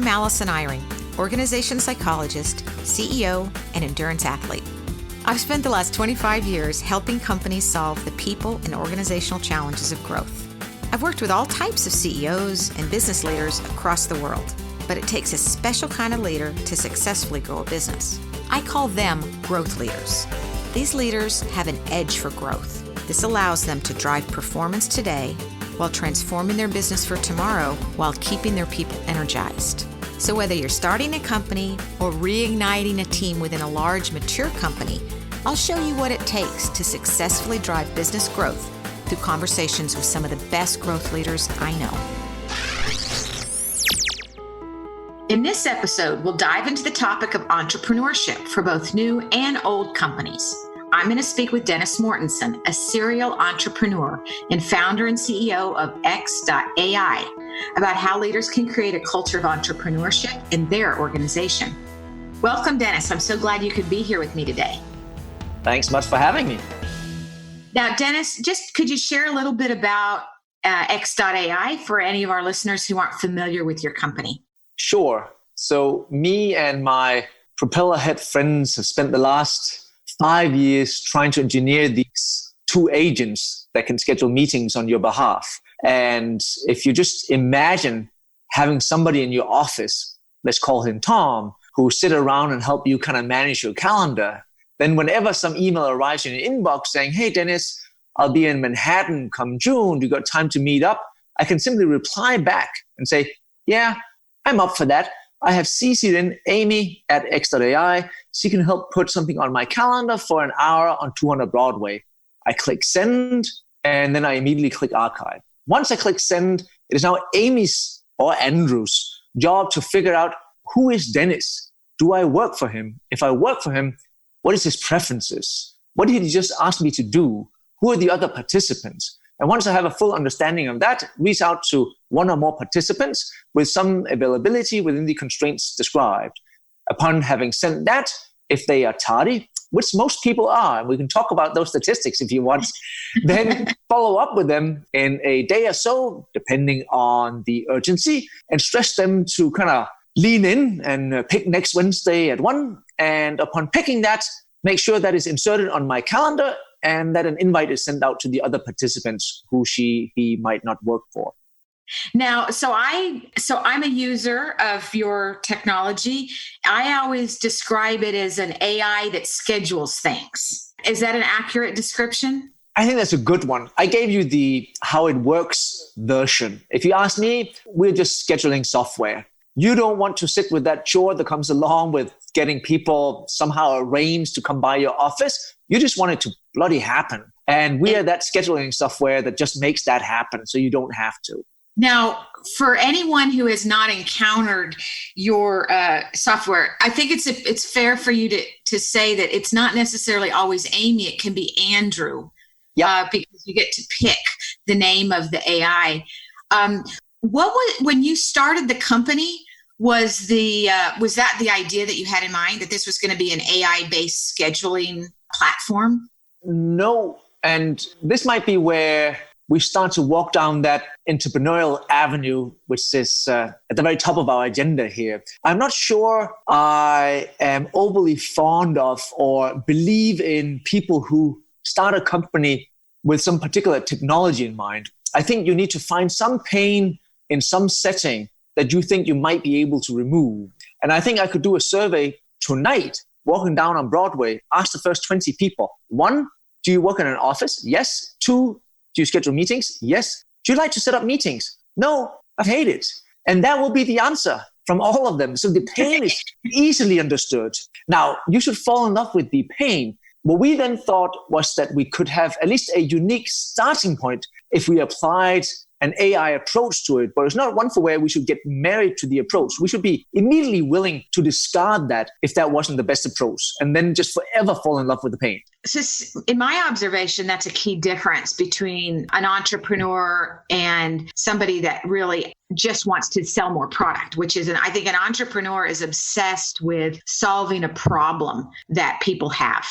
I'm Allison Eyring, organization psychologist, CEO, and endurance athlete. I've spent the last 25 years helping companies solve the people and organizational challenges of growth. I've worked with all types of CEOs and business leaders across the world, but it takes a special kind of leader to successfully grow a business. I call them growth leaders. These leaders have an edge for growth. This allows them to drive performance today while transforming their business for tomorrow while keeping their people energized. So whether you're starting a company or reigniting a team within a large, mature company, I'll show you what it takes to successfully drive business growth through conversations with some of the best growth leaders I know. In this episode, we'll dive into the topic of entrepreneurship for both new and old companies. I'm going to speak with Dennis Mortensen, a serial entrepreneur and founder and CEO of x.ai, about how leaders can create a culture of entrepreneurship in their organization. Welcome, Dennis. I'm so glad you could be here with me today. Thanks much for having me. Now, Dennis, could you share a little bit about x.ai for any of our listeners who aren't familiar with your company? Sure. So me and my propeller head friends have spent the last 5 years trying to engineer these two agents that can schedule meetings on your behalf. And if you just imagine having somebody in your office, let's call him Tom, who sit around and help you kind of manage your calendar, then whenever some email arrives in your inbox saying, hey, Dennis, I'll be in Manhattan come June. Do you got time to meet up? I can simply reply back and say, yeah, I'm up for that. I have CC'd in Amy at x.ai. She can help put something on my calendar for an hour on 200 Broadway. I click send, and then I immediately click archive. Once I click send, it is now Amy's or Andrew's job to figure out, who is Dennis? Do I work for him? If I work for him, what is his preferences? What did he just ask me to do? Who are the other participants? And once I have a full understanding of that, reach out to one or more participants with some availability within the constraints described. Upon having sent that, if they are tardy, which most people are, and we can talk about those statistics if you want, then follow up with them in a day or so, depending on the urgency, and stress them to kind of lean in and pick next Wednesday at 1. And upon picking that, make sure that is inserted on my calendar and that an invite is sent out to the other participants who he might not work for. Now, so I'm a user of your technology. I always describe it as an AI that schedules things. Is that an accurate description? I think that's a good one. I gave you the how it works version. If you ask me, we're just scheduling software. You don't want to sit with that chore that comes along with getting people somehow arranged to come by your office. You just want it to bloody happen. And we are that scheduling software that just makes that happen so you don't have to. Now, for anyone who has not encountered your software, I think it's fair for you to say that it's not necessarily always Amy. It can be Andrew, because you get to pick the name of the AI. When you started the company, was that the idea that you had in mind, that this was going to be an AI-based scheduling platform? No, and this might be where we start to walk down that entrepreneurial avenue, which is at the very top of our agenda here. I'm not sure I am overly fond of or believe in people who start a company with some particular technology in mind. I think you need to find some pain in some setting that you think you might be able to remove. And I think I could do a survey tonight, walking down on Broadway, ask the first 20 people. 1, do you work in an office? Yes. 2, do you schedule meetings? Yes. Do you like to set up meetings? No, I hate it. And that will be the answer from all of them. So the pain is easily understood. Now, you should fall in love with the pain. What we then thought was that we could have at least a unique starting point if we applied an AI approach to it, but it's not one for where we should get married to the approach. We should be immediately willing to discard that if that wasn't the best approach, and then just forever fall in love with the pain. So in my observation, that's a key difference between an entrepreneur and somebody that really just wants to sell more product, which is, I think an entrepreneur is obsessed with solving a problem that people have.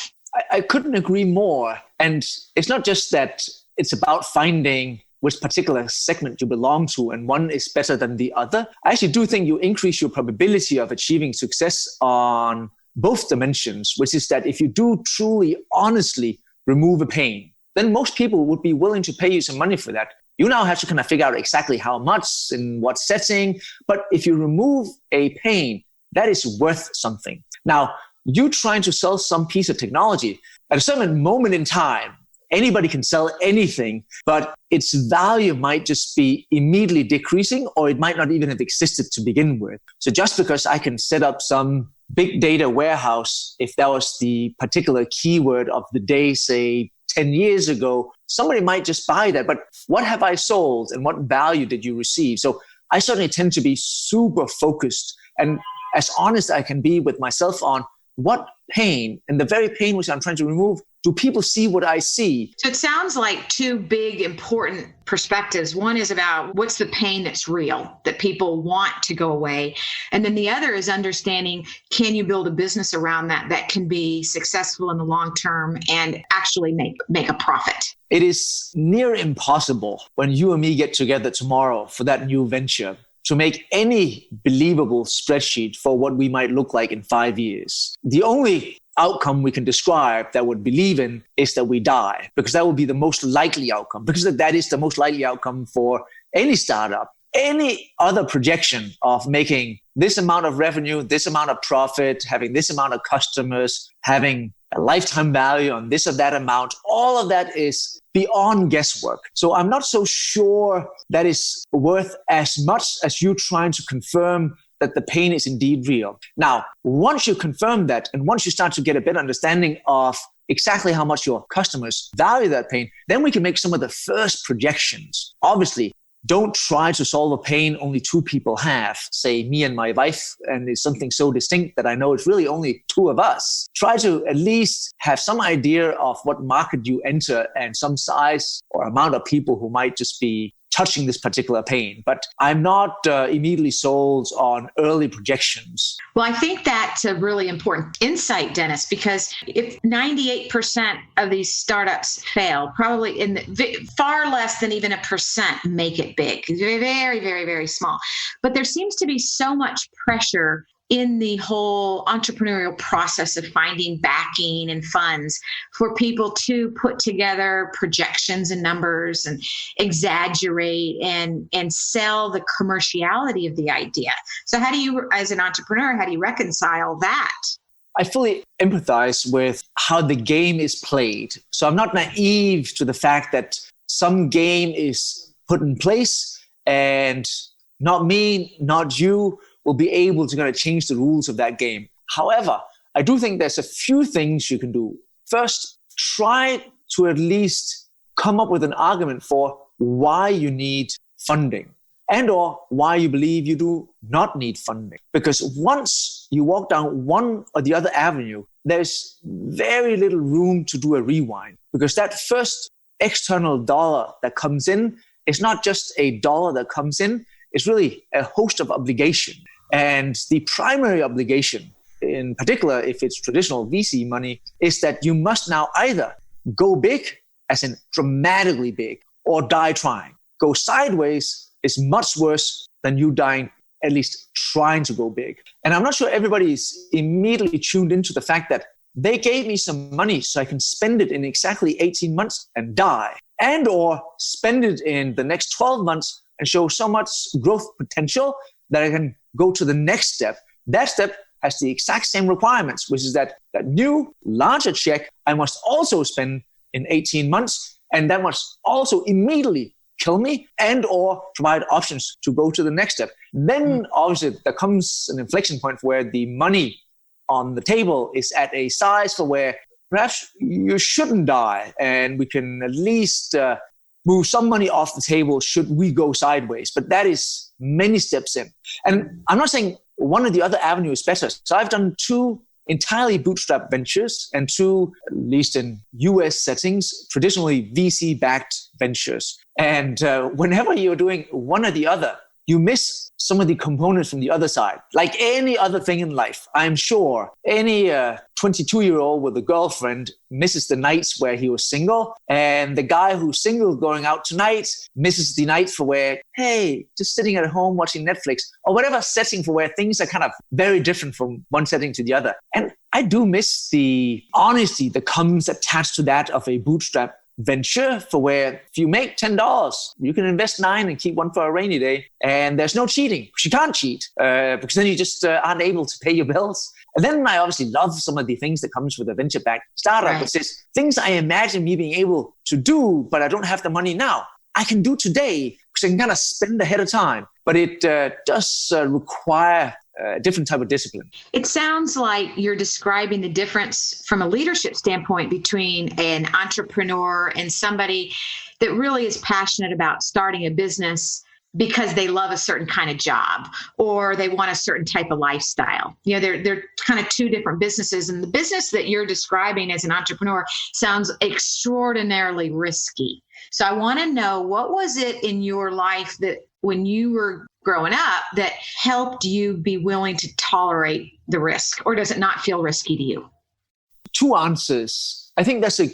I couldn't agree more. And it's not just that it's about finding which particular segment you belong to and one is better than the other, I actually do think you increase your probability of achieving success on both dimensions, which is that if you do truly, honestly remove a pain, then most people would be willing to pay you some money for that. You now have to kind of figure out exactly how much, in what setting. But if you remove a pain, that is worth something. Now, you trying to sell some piece of technology, at a certain moment in time, anybody can sell anything, but its value might just be immediately decreasing, or it might not even have existed to begin with. So just because I can set up some big data warehouse, if that was the particular keyword of the day, say 10 years ago, somebody might just buy that. But what have I sold and what value did you receive? So I certainly tend to be super focused and as honest I can be with myself on what pain, and the very pain which I'm trying to remove, do people see what I see? So it sounds like two big important perspectives. One is about what's the pain that's real, that people want to go away. And then the other is understanding, can you build a business around that can be successful in the long term and actually make a profit? It is near impossible when you and me get together tomorrow for that new venture to make any believable spreadsheet for what we might look like in 5 years. The only outcome we can describe that would believe in is that we die, because that would be the most likely outcome, because that is the most likely outcome for any startup. Any other projection of making this amount of revenue, this amount of profit, having this amount of customers, having a lifetime value on this or that amount, all of that is beyond guesswork. So I'm not so sure that is worth as much as you trying to confirm that the pain is indeed real. Now, once you confirm that, and once you start to get a better understanding of exactly how much your customers value that pain, then we can make some of the first projections. Obviously, don't try to solve a pain only two people have, say me and my wife, and it's something so distinct that I know it's really only two of us. Try to at least have some idea of what market you enter and some size or amount of people who might just be touching this particular pain. But I'm not immediately sold on early projections. Well, I think that's a really important insight, Dennis, because if 98% of these startups fail, probably far less than even 1% make it big. Very, very, very small. But there seems to be so much pressure in the whole entrepreneurial process of finding backing and funds for people to put together projections and numbers and exaggerate and sell the commerciality of the idea. So how do you, as an entrepreneur, how do you reconcile that? I fully empathize with how the game is played. So I'm not naive to the fact that some game is put in place and not me, not you, will be able to kind of change the rules of that game. However, I do think there's a few things you can do. First, try to at least come up with an argument for why you need funding and or why you believe you do not need funding. Because once you walk down one or the other avenue, there's very little room to do a rewind, because that first external dollar that comes in is not just a dollar that comes in, it's really a host of obligation. And the primary obligation, in particular, if it's traditional VC money, is that you must now either go big, as in dramatically big, or die trying. Go sideways is much worse than you dying, at least trying to go big. And I'm not sure everybody is immediately tuned into the fact that they gave me some money so I can spend it in exactly 18 months and die, and or spend it in the next 12 months and show so much growth potential that I can go to the next step. That step has the exact same requirements, which is that new, larger check I must also spend in 18 months, and that must also immediately kill me and or provide options to go to the next step. Then obviously there comes an inflection point where the money on the table is at a size for where perhaps you shouldn't die, and we can at least move some money off the table should we go sideways. But that is many steps in. And I'm not saying one or the other avenue is better. So I've done two entirely bootstrap ventures and two, at least in US settings, traditionally VC-backed ventures. And whenever you're doing one or the other, you miss some of the components from the other side. Like any other thing in life, I'm sure any 22-year-old with a girlfriend misses the nights where he was single, and the guy who's single going out tonight misses the night for where, hey, just sitting at home watching Netflix, or whatever setting for where things are kind of very different from one setting to the other. And I do miss the honesty that comes attached to that of a bootstrap venture, for where if you make $10, you can invest $9 and keep one for a rainy day. And there's no cheating, because you can't cheat, because then you just aren't able to pay your bills. And then I obviously love some of the things that comes with a venture-backed startup, Right. which is things I imagine me being able to do, but I don't have the money now. I can do today, because I can kind of spend ahead of time. But it does require a different type of discipline. It sounds like you're describing the difference from a leadership standpoint between an entrepreneur and somebody that really is passionate about starting a business because they love a certain kind of job or they want a certain type of lifestyle. You know, they're kind of two different businesses. And the business that you're describing as an entrepreneur sounds extraordinarily risky. So I want to know, what was it in your life that when you were growing up that helped you be willing to tolerate the risk? Or does it not feel risky to you? Two answers. I think that's a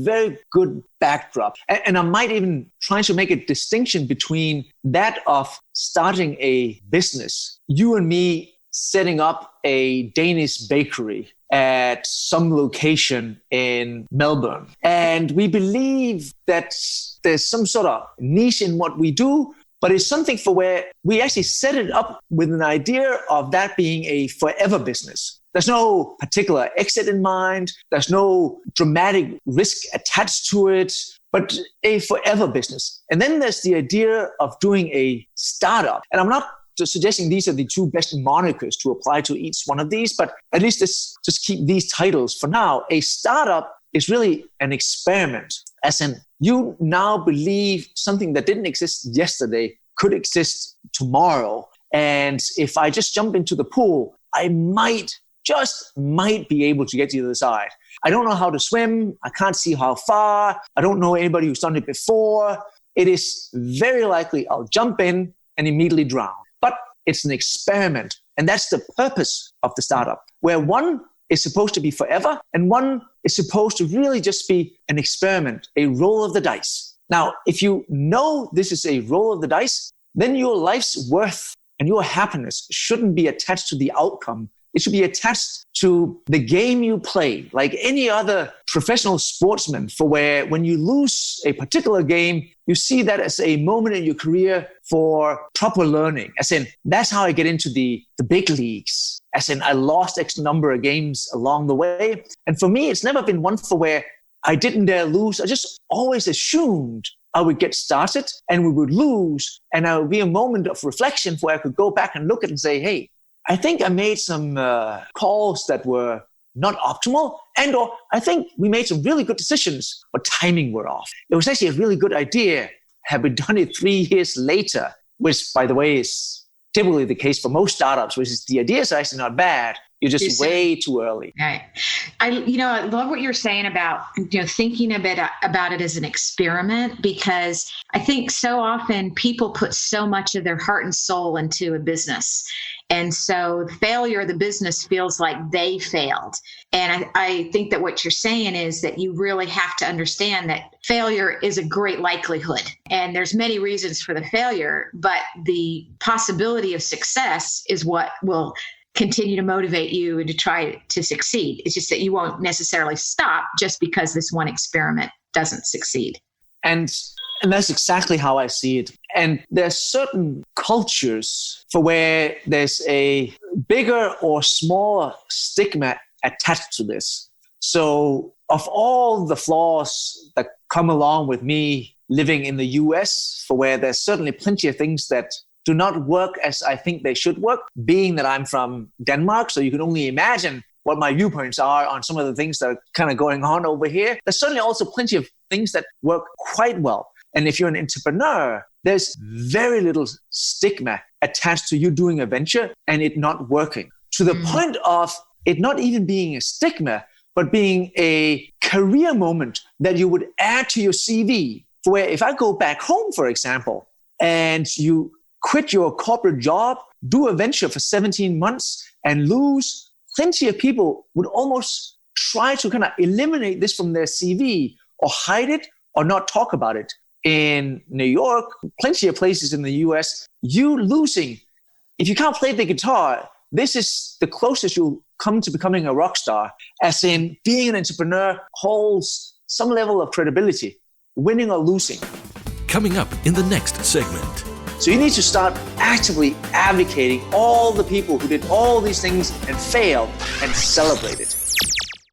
very good backdrop. And I might even try to make a distinction between that of starting a business. You and me setting up a Danish bakery at some location in Melbourne. And we believe that there's some sort of niche in what we do, but it's something for where we actually set it up with an idea of that being a forever business. There's no particular exit in mind. There's no dramatic risk attached to it, but a forever business. And then there's the idea of doing a startup. And I'm not just suggesting these are the two best monikers to apply to each one of these, but at least let's just keep these titles for now. A startup is really an experiment, as in you now believe something that didn't exist yesterday could exist tomorrow. And if I just jump into the pool, I might be able to get to the other side. I don't know how to swim. I can't see how far. I don't know anybody who's done it before. It is very likely I'll jump in and immediately drown. But it's an experiment. And that's the purpose of the startup, where one is supposed to be forever and one is supposed to really just be an experiment, a roll of the dice. Now, if you know this is a roll of the dice, then your life's worth and your happiness shouldn't be attached to the outcome. It should be attached to the game you play, like any other professional sportsman, for where when you lose a particular game, you see that as a moment in your career for proper learning. As in, that's how I get into the big leagues. As in, I lost X number of games along the way. And for me, it's never been one for where I didn't dare lose. I just always assumed I would get started and we would lose. And there would be a moment of reflection where I could go back and look at it and say, hey, I think I made some calls that were not optimal, or I think we made some really good decisions, but timing were off. It was actually a really good idea. Had we done it 3 years later, which, by the way, is typically the case for most startups, which is the ideas are actually not bad. You're just way too early. Right. I love what you're saying about, thinking a bit about it as an experiment, because I think so often people put so much of their heart and soul into a business. And so the failure of the business feels like they failed. And I think that what you're saying is that you really have to understand that failure is a great likelihood. And there's many reasons for the failure, but the possibility of success is what will continue to motivate you and to try to succeed. It's just that you won't necessarily stop just because this one experiment doesn't succeed. And that's exactly how I see it. And there's certain cultures for where there's a bigger or smaller stigma attached to this. So of all the flaws that come along with me living in the US, for where there's certainly plenty of things that do not work as I think they should work, being that I'm from Denmark, so you can only imagine what my viewpoints are on some of the things that are kind of going on over here. There's certainly also plenty of things that work quite well. And if you're an entrepreneur, there's very little stigma attached to you doing a venture and it not working, to the point of it not even being a stigma, but being a career moment that you would add to your CV. For where if I go back home, for example, and you quit your corporate job, do a venture for 17 months and lose. Plenty of people would almost try to kind of eliminate this from their CV or hide it or not talk about it. In New York, plenty of places in the US, you losing, if you can't play the guitar, this is the closest you'll come to becoming a rock star, as in being an entrepreneur holds some level of credibility, winning or losing. Coming up in the next segment. So you need to start actively advocating all the people who did all these things and failed and celebrate it.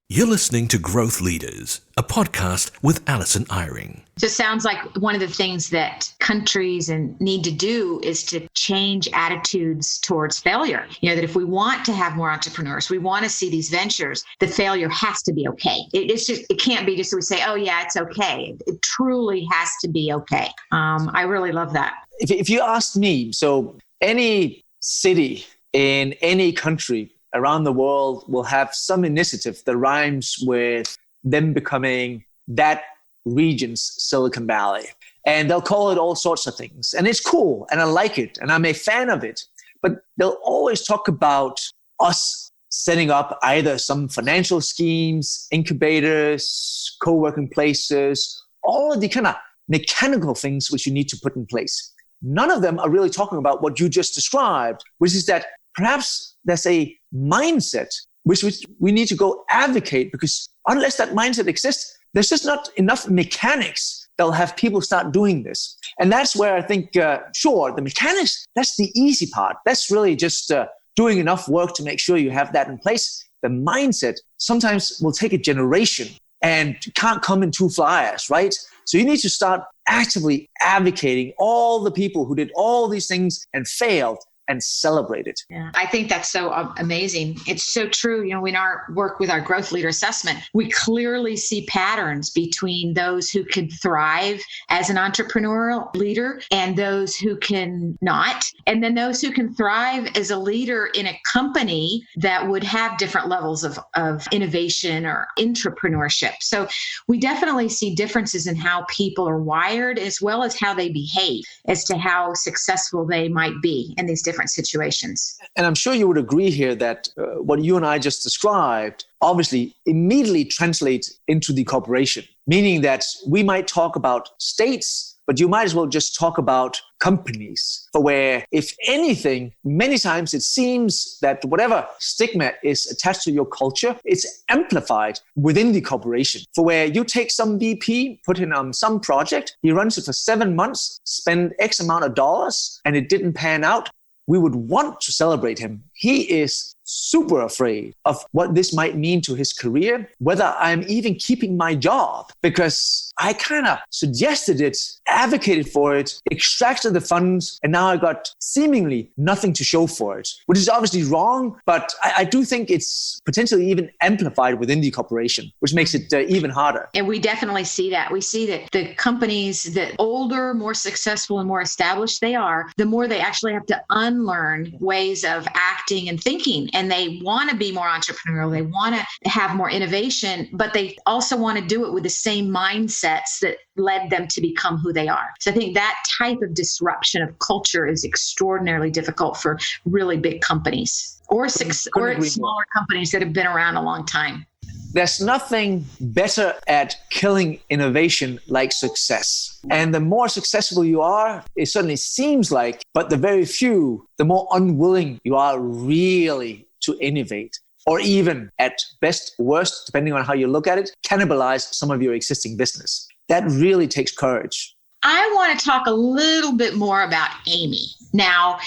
You're listening to Growth Leaders, a podcast with Alison Eyring. So it sounds like one of the things that countries need to do is to change attitudes towards failure. You know, that if we want to have more entrepreneurs, we want to see these ventures, the failure has to be okay. It can't be just we say, oh yeah, it's okay. It truly has to be okay. I really love that. If you ask me, so any city in any country around the world will have some initiative that rhymes with them becoming that region's Silicon Valley. And they'll call it all sorts of things. And it's cool. And I like it. And I'm a fan of it. But they'll always talk about us setting up either some financial schemes, incubators, co-working places, all of the kind of mechanical things which you need to put in place. None of them are really talking about what you just described, which is that perhaps there's a mindset which we need to go advocate, because unless that mindset exists, there's just not enough mechanics that'll have people start doing this. And that's where I think, sure, the mechanics, that's the easy part. That's really just doing enough work to make sure you have that in place. The mindset sometimes will take a generation and can't come in two flyers, right? So you need to start actively advocating all the people who did all these things and failed and celebrate it. Yeah, I think that's so amazing. It's so true. You know, in our work with our growth leader assessment, we clearly see patterns between those who can thrive as an entrepreneurial leader and those who can not. And then those who can thrive as a leader in a company that would have different levels of innovation or entrepreneurship. So we definitely see differences in how people are wired as well as how they behave as to how successful they might be in these different situations. And I'm sure you would agree here that what you and I just described obviously immediately translates into the corporation, meaning that we might talk about states, but you might as well just talk about companies, for where, if anything, many times it seems that whatever stigma is attached to your culture, it's amplified within the corporation. For where you take some VP, put him on some project, he runs it for 7 months, spend X amount of dollars, and it didn't pan out, we would want to celebrate him. He is super afraid of what this might mean to his career, whether I'm even keeping my job, because I kind of suggested it, advocated for it, extracted the funds, and now I got seemingly nothing to show for it, which is obviously wrong, but I do think it's potentially even amplified within the corporation, which makes it even harder. And we definitely see that. We see that the companies that older, more successful, and more established they are, the more they actually have to unlearn ways of acting and thinking. And they want to be more entrepreneurial. They want to have more innovation, but they also want to do it with the same mindsets that led them to become who they are. So I think that type of disruption of culture is extraordinarily difficult for really big companies or smaller companies that have been around a long time. There's nothing better at killing innovation like success. And the more successful you are, it certainly seems like, but the very few, the more unwilling you are really to innovate, or even at best, worst, depending on how you look at it, cannibalize some of your existing business. That really takes courage. I want to talk a little bit more about Amy. Now,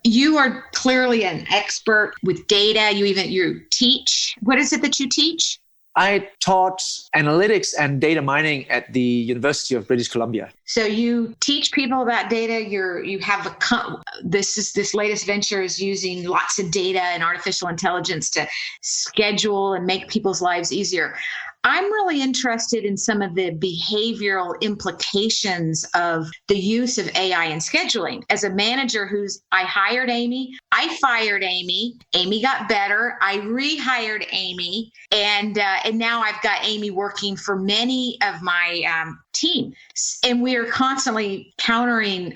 you are clearly an expert with data. You teach. What is it that you teach? I taught analytics and data mining at the University of British Columbia. So you teach people about data. You have this latest venture is using lots of data and artificial intelligence to schedule and make people's lives easier. I'm really interested in some of the behavioral implications of the use of AI in scheduling. As a manager I hired Amy, I fired Amy. Amy got better. I rehired Amy. And now I've got Amy working for many of my team. And we are constantly countering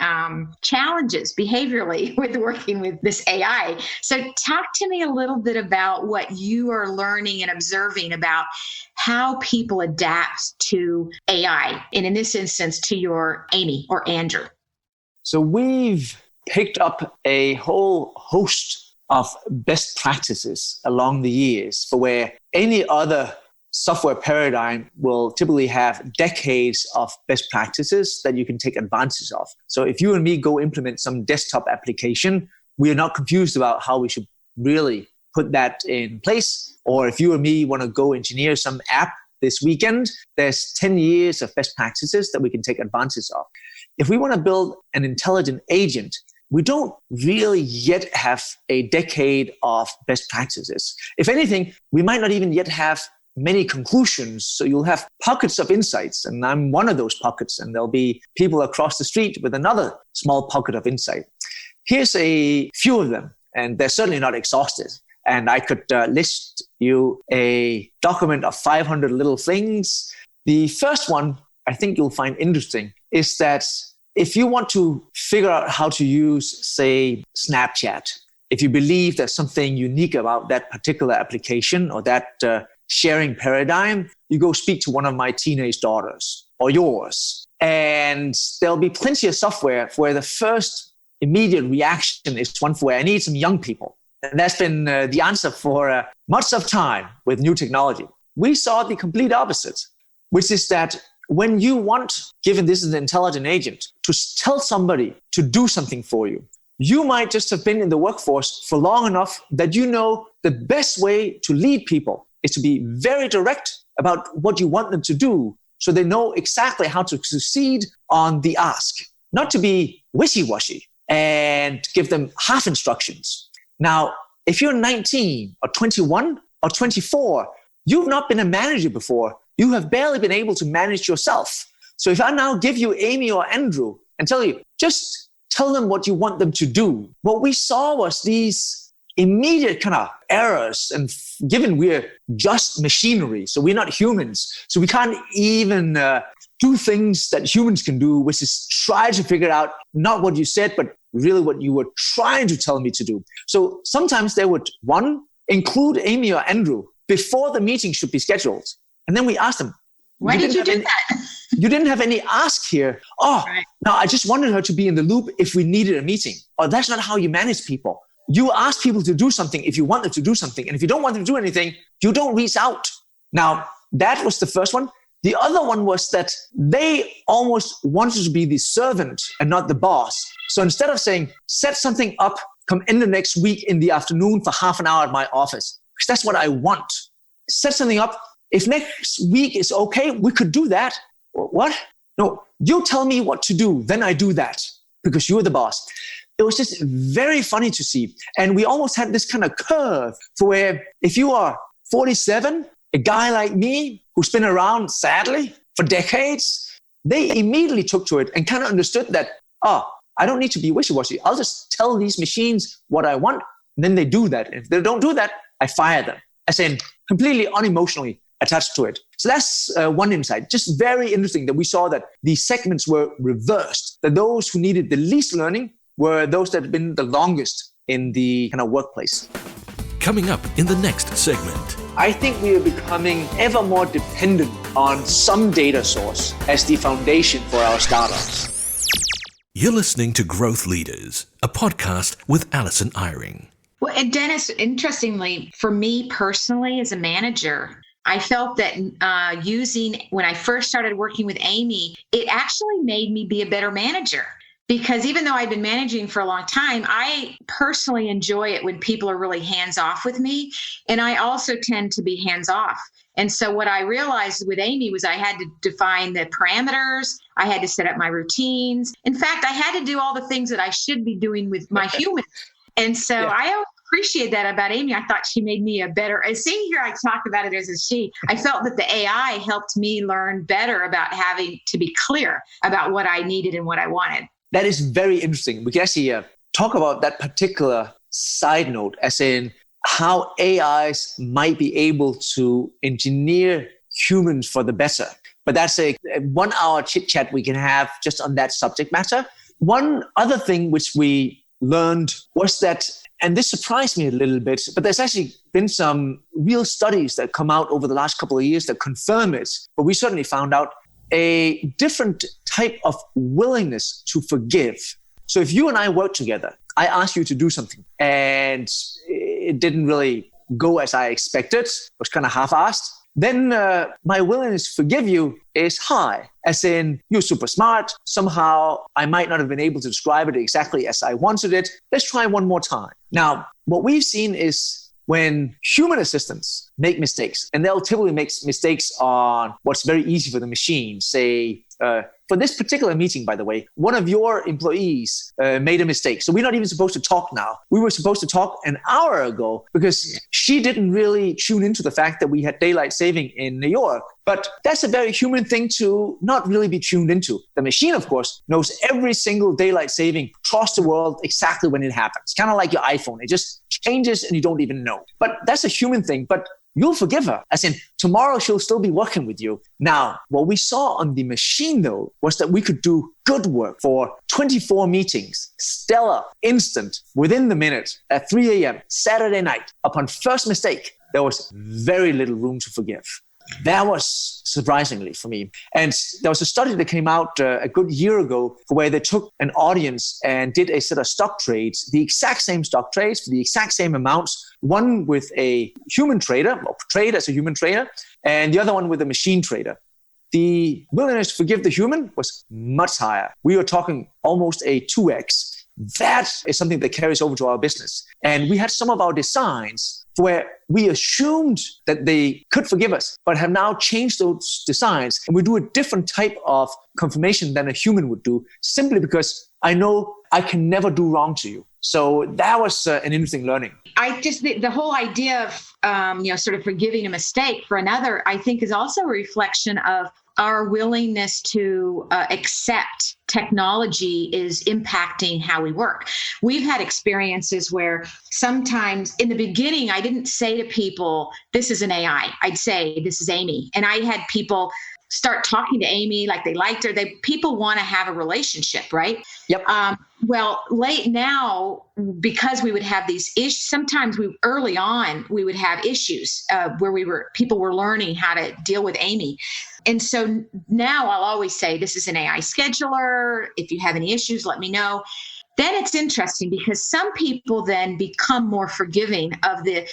challenges behaviorally with working with this AI. So talk to me a little bit about what you are learning and observing about how people adapt to AI, and in this instance, to your Amy or Andrew. So we've picked up a whole host of best practices along the years for where any other software paradigm will typically have decades of best practices that you can take advantage of. So if you and me go implement some desktop application, we are not confused about how we should really put that in place. Or if you or me want to go engineer some app this weekend, there's 10 years of best practices that we can take advantage of. If we want to build an intelligent agent, we don't really yet have a decade of best practices. If anything, we might not even yet have many conclusions. So you'll have pockets of insights, and I'm one of those pockets, and there'll be people across the street with another small pocket of insight. Here's a few of them, and they're certainly not exhaustive. And I could list you a document of 500 little things. The first one I think you'll find interesting is that if you want to figure out how to use, say, Snapchat, if you believe there's something unique about that particular application or that sharing paradigm, you go speak to one of my teenage daughters or yours. And there'll be plenty of software where the first immediate reaction is one where I need some young people. And that's been the answer for much of time with new technology. We saw the complete opposite, which is that when you want, given this is an intelligent agent, to tell somebody to do something for you, you might just have been in the workforce for long enough that you know the best way to lead people is to be very direct about what you want them to do so they know exactly how to succeed on the ask, not to be wishy-washy and give them half instructions. Now, if you're 19 or 21 or 24, you've not been a manager before. You have barely been able to manage yourself. So if I now give you Amy or Andrew and tell you, just tell them what you want them to do, what we saw was these immediate kind of errors. And given we're just machinery, so we're not humans, so we can't even do things that humans can do, which is try to figure out not what you said, but really what you were trying to tell me to do. So sometimes they would, one, include Amy or Andrew before the meeting should be scheduled. And then we asked them, why did you do that? You didn't have any ask here. Oh, right. No, I just wanted her to be in the loop if we needed a meeting. Oh, that's not how you manage people. You ask people to do something if you want them to do something. And if you don't want them to do anything, you don't reach out. Now, that was the first one. The other one was that they almost wanted to be the servant and not the boss. So instead of saying, set something up, come in the next week in the afternoon for half an hour at my office, because that's what I want. Set something up. If next week is okay, we could do that. What? No, you tell me what to do, then I do that because you're the boss. It was just very funny to see. And we almost had this kind of curve for where if you are 47, a guy like me who's been around, sadly, for decades, they immediately took to it and kind of understood that, I don't need to be wishy-washy. I'll just tell these machines what I want, and then they do that. If they don't do that, I fire them. As in, completely unemotionally attached to it. So that's one insight. Just very interesting that we saw that the segments were reversed, that those who needed the least learning were those that had been the longest in the kind of workplace. Coming up in the next segment. I think we are becoming ever more dependent on some data source as the foundation for our startups. You're listening to Growth Leaders, a podcast with Alison Eyring. Well, and Dennis, interestingly, for me personally as a manager, I felt that when I first started working with Amy, it actually made me be a better manager. Because even though I've been managing for a long time, I personally enjoy it when people are really hands-off with me. And I also tend to be hands-off. And so what I realized with Amy was I had to define the parameters. I had to set up my routines. In fact, I had to do all the things that I should be doing with my humans. And so I always appreciate that about Amy. I thought she made me a better, and seeing here I talk about it as a she, I felt that the AI helped me learn better about having to be clear about what I needed and what I wanted. That is very interesting. We can actually talk about that particular side note, as in how AIs might be able to engineer humans for the better. But that's a 1 hour chit chat we can have just on that subject matter. One other thing which we learned was that, and this surprised me a little bit, but there's actually been some real studies that come out over the last couple of years that confirm it. But we certainly found out a different type of willingness to forgive. So if you and I work together, I ask you to do something and it didn't really go as I expected, it was kind of half-assed, then my willingness to forgive you is high, as in you're super smart. Somehow I might not have been able to describe it exactly as I wanted it. Let's try one more time. Now, what we've seen is when human assistants make mistakes, and they'll typically make mistakes on what's very easy for the machine, say, for this particular meeting, by the way, one of your employees made a mistake. So we're not even supposed to talk now. We were supposed to talk an hour ago because she didn't really tune into the fact that we had daylight saving in New York. But that's a very human thing to not really be tuned into. The machine, of course, knows every single daylight saving across the world exactly when it happens. Kind of like your iPhone. It just changes and you don't even know. But that's a human thing. But you'll forgive her. As in, tomorrow she'll still be working with you. Now, what we saw on the machine, though, was that we could do good work for 24 meetings, stellar, instant, within the minute, at 3 a.m., Saturday night. Upon first mistake, there was very little room to forgive. That was surprisingly for me. And there was a study that came out a good year ago where they took an audience and did a set of stock trades, the exact same stock trades for the exact same amounts, one with a human trader, or portrayed as a human trader, and the other one with a machine trader. The willingness to forgive the human was much higher. We were talking almost a 2x. That is something that carries over to our business. And we had some of our designs where we assumed that they could forgive us, but have now changed those designs. And we do a different type of confirmation than a human would do, simply because I know I can never do wrong to you. So that was an interesting learning. I just, the whole idea of, sort of forgiving a mistake for another, I think is also a reflection of our willingness to accept technology is impacting how we work. We've had experiences where sometimes in the beginning, I didn't say to people, this is an AI. I'd say, this is Amy. And I had people start talking to Amy like they liked her. People want to have a relationship, right? Yep. Well, late now, because we would have these issues, sometimes early on, we would have issues where people were learning how to deal with Amy. And so now I'll always say, this is an AI scheduler. If you have any issues, let me know. Then it's interesting because some people then become more forgiving of the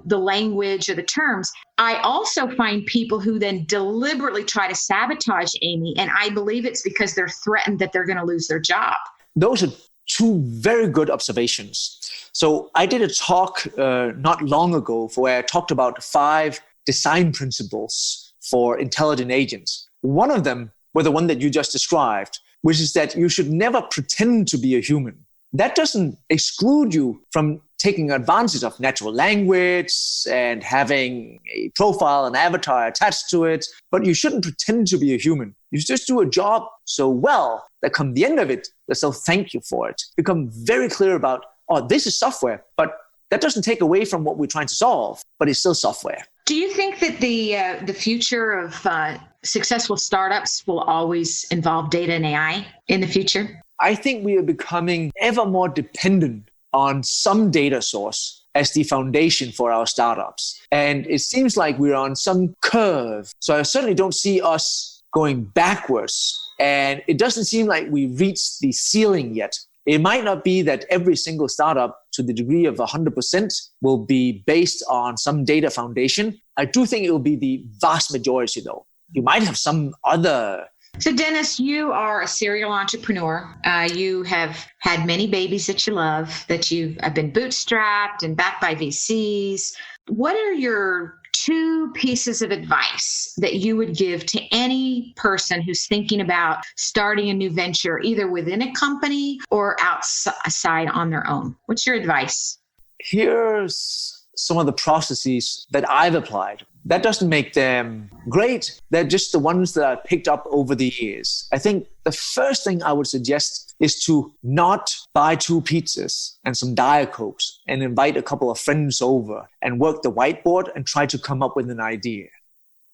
language or the terms. I also find people who then deliberately try to sabotage Amy, and I believe it's because they're threatened that they're going to lose their job. Those are two very good observations. So I did a talk not long ago where I talked about 5 design principles for intelligent agents. One of them were the one that you just described, which is that you should never pretend to be a human. That doesn't exclude you from taking advantage of natural language and having a profile and avatar attached to it, but you shouldn't pretend to be a human. You just do a job so well that come the end of it, they'll thank you for it. Become very clear about, this is software, but that doesn't take away from what we're trying to solve, but it's still software. Do you think that the future of successful startups will always involve data and AI in the future? I think we are becoming ever more dependent on some data source as the foundation for our startups. And it seems like we're on some curve. So I certainly don't see us going backwards. And it doesn't seem like we reached the ceiling yet. It might not be that every single startup to the degree of 100% will be based on some data foundation. I do think it will be the vast majority, though. You might have some other. So Dennis, you are a serial entrepreneur. You have had many babies that you love, that you've been bootstrapped and backed by VCs. What are your 2 pieces of advice that you would give to any person who's thinking about starting a new venture, either within a company or outside on their own? What's your advice? Here's some of the processes that I've applied. That doesn't make them great. They're just the ones that I picked up over the years. I think the first thing I would suggest is to not buy 2 pizzas and some Diet Cokes and invite a couple of friends over and work the whiteboard and try to come up with an idea.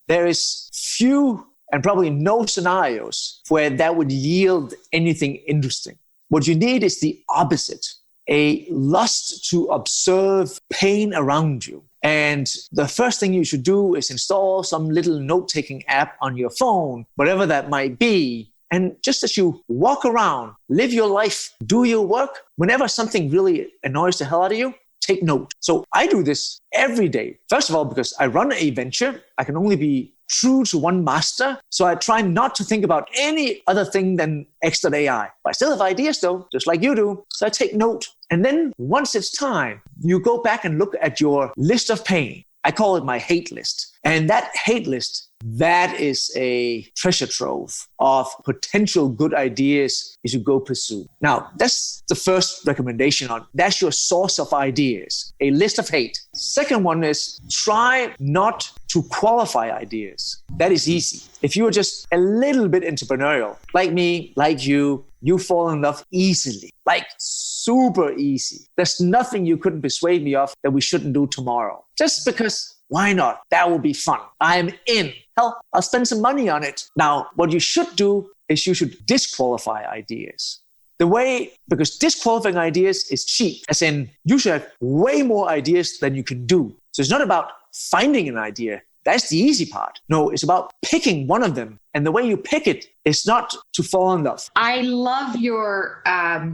There is few and probably no scenarios where that would yield anything interesting. What you need is the opposite, a lust to observe pain around you. And the first thing you should do is install some little note-taking app on your phone, whatever that might be. And just as you walk around, live your life, do your work, whenever something really annoys the hell out of you, take note. So I do this every day. First of all, because I run a venture, I can only be true to one master. So I try not to think about any other thing than x.ai. But I still have ideas though, just like you do. So I take note. And then once it's time, you go back and look at your list of pain. I call it my hate list. And that hate list, that is a treasure trove of potential good ideas you should go pursue. Now, that's the first recommendation that's your source of ideas, a list of hate. Second one is try not to qualify ideas. That is easy. If you are just a little bit entrepreneurial, like me, like you fall in love easily, like super easy. There's nothing you couldn't persuade me of that we shouldn't do tomorrow. Just because, why not? That will be fun. I'm in. Hell, I'll spend some money on it. Now, what you should do is you should disqualify ideas. Because disqualifying ideas is cheap, as in you should have way more ideas than you can do. So it's not about finding an idea. That's the easy part. No, it's about picking one of them. And the way you pick it is not to fall in love. I love your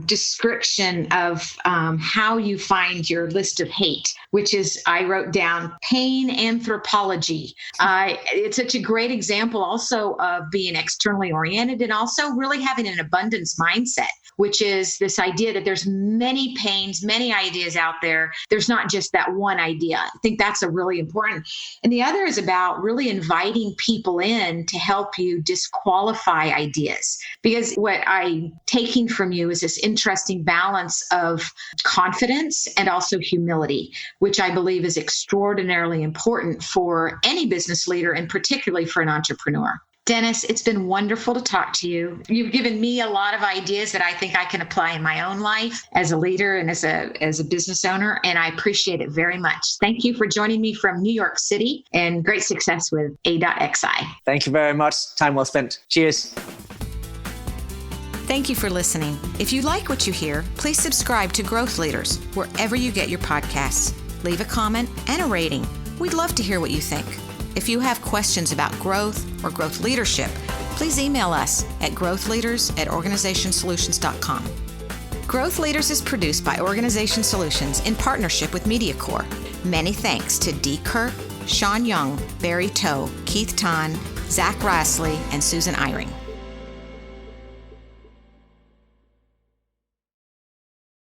description of how you find your list of hate, which is, I wrote down, pain anthropology. It's such a great example also of being externally oriented and also really having an abundance mindset, which is this idea that there's many pains, many ideas out there. There's not just that one idea. I think that's a really important. And the other is about really inviting people in to help you disqualify ideas. Because what I'm taking from you is this interesting balance of confidence and also humility, which I believe is extraordinarily important for any business leader and particularly for an entrepreneur. Dennis, it's been wonderful to talk to you. You've given me a lot of ideas that I think I can apply in my own life as a leader and as a business owner, and I appreciate it very much. Thank you for joining me from New York City, and great success with a.xi. Thank you very much. Time well spent. Cheers. Thank you for listening. If you like what you hear, please subscribe to Growth Leaders wherever you get your podcasts. Leave a comment and a rating. We'd love to hear what you think. If you have questions about growth or growth leadership, please email us at growthleaders@organizationsolutions.com. Growth Leaders is produced by Organization Solutions in partnership with MediaCore. Many thanks to Dee Kirk, Sean Young, Barry Toe, Keith Tan, Zach Rasley, and Susan Eyring.